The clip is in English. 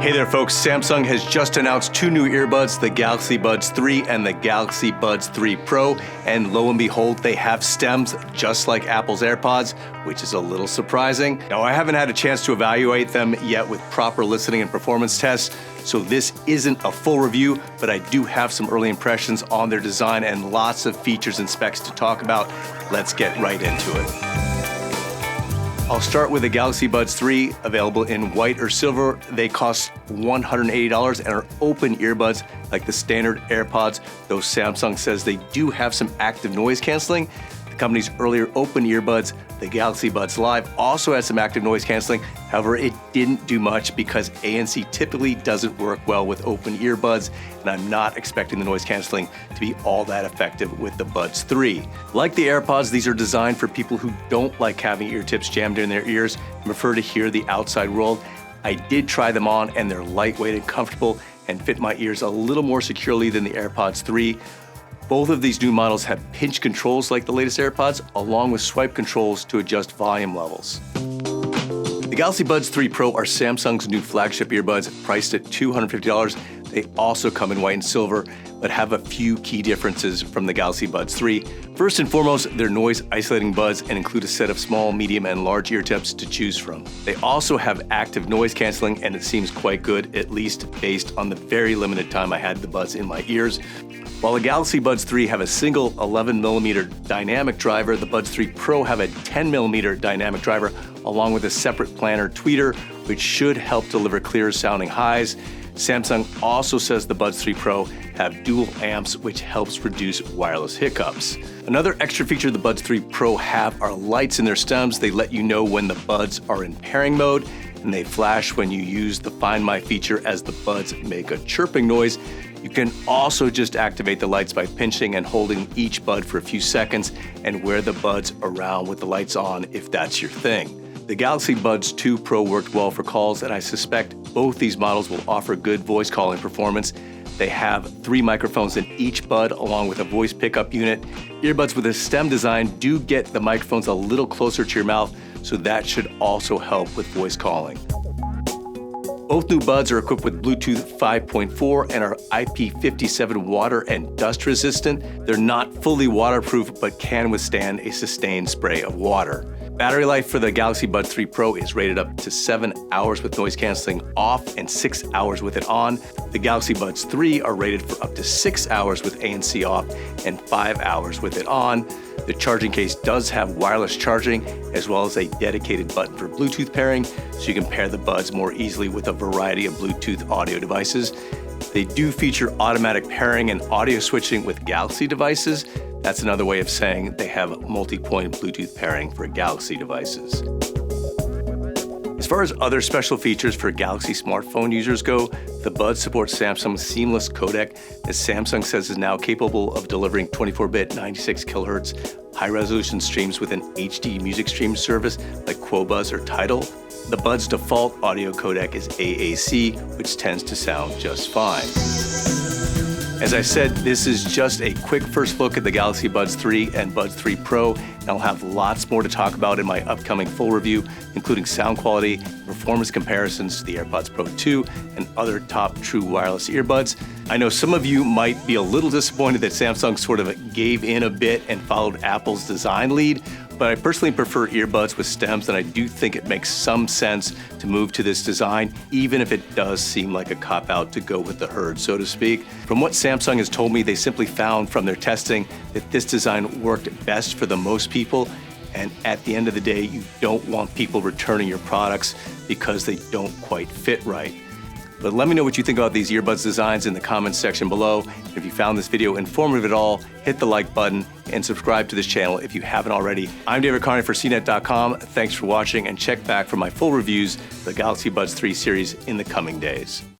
Hey there folks, Samsung has just announced two new earbuds, the Galaxy Buds 3 and the Galaxy Buds 3 Pro, and lo and behold, they have stems just like Apple's AirPods, which is a little surprising. Now, I haven't had a chance to evaluate them yet with proper listening and performance tests, so this isn't a full review, but I do have some early impressions on their design and lots of features and specs to talk about. Let's get right into it. I'll start with the Galaxy Buds 3, available in white or silver. They cost $180 and are open earbuds like the standard AirPods, though Samsung says they do have some active noise canceling. The company's earlier open earbuds, the Galaxy Buds Live, also had some active noise canceling. However, it didn't do much because ANC typically doesn't work well with open earbuds, and I'm not expecting the noise canceling to be all that effective with the Buds 3. Like the AirPods, these are designed for people who don't like having ear tips jammed in their ears and prefer to hear the outside world. I did try them on, and they're lightweight and comfortable and fit my ears a little more securely than the AirPods 3. Both of these new models have pinch controls like the latest AirPods, along with swipe controls to adjust volume levels. The Galaxy Buds 3 Pro are Samsung's new flagship earbuds, priced at $250. They also come in white and silver, but have a few key differences from the Galaxy Buds 3. First and foremost, they're noise isolating buds and include a set of small, medium, and large ear tips to choose from. They also have active noise canceling, and it seems quite good, at least based on the very limited time I had the buds in my ears. While the Galaxy Buds 3 have a single 11mm dynamic driver, the Buds 3 Pro have a 10mm dynamic driver, along with a separate planar tweeter, which should help deliver clearer sounding highs. Samsung also says the Buds 3 Pro have dual amps, which helps reduce wireless hiccups. Another extra feature the Buds 3 Pro have are lights in their stems. They let you know when the buds are in pairing mode, and they flash when you use the Find My feature as the buds make a chirping noise. You can also just activate the lights by pinching and holding each bud for a few seconds and wear the buds around with the lights on if that's your thing. The Galaxy Buds 2 Pro worked well for calls, and I suspect both these models will offer good voice calling performance. They have 3 microphones in each bud, along with a voice pickup unit. Earbuds with a stem design do get the microphones a little closer to your mouth, so that should also help with voice calling. Both new buds are equipped with Bluetooth 5.4 and are IP57 water and dust resistant. They're not fully waterproof, but can withstand a sustained spray of water. Battery life for the Galaxy Buds 3 Pro is rated up to 7 hours with noise canceling off and 6 hours with it on. The Galaxy Buds 3 are rated for up to 6 hours with ANC off and 5 hours with it on. The charging case does have wireless charging, as well as a dedicated button for Bluetooth pairing, so you can pair the buds more easily with a variety of Bluetooth audio devices. They do feature automatic pairing and audio switching with Galaxy devices. That's another way of saying they have multi-point Bluetooth pairing for Galaxy devices. As far as other special features for Galaxy smartphone users go, the Buds support Samsung's seamless codec, that Samsung says is now capable of delivering 24-bit 96 kHz high-resolution streams with an HD music stream service like Qobuz or Tidal. The Buds' default audio codec is AAC, which tends to sound just fine. As I said, this is just a quick first look at the Galaxy Buds 3 and Buds 3 Pro, and I'll have lots more to talk about in my upcoming full review, including sound quality, performance comparisons to the AirPods Pro 2, and other top true wireless earbuds. I know some of you might be a little disappointed that Samsung sort of gave in a bit and followed Apple's design lead, but I personally prefer earbuds with stems, and I do think it makes some sense to move to this design, even if it does seem like a cop-out to go with the herd, so to speak. From what Samsung has told me, they simply found from their testing that this design worked best for the most people, and at the end of the day, you don't want people returning your products because they don't quite fit right. But let me know what you think about these earbuds designs in the comments section below. If you found this video informative at all, hit the like button and subscribe to this channel if you haven't already. I'm David Carnoy for CNET.com. Thanks for watching, and check back for my full reviews of the Galaxy Buds 3 series in the coming days.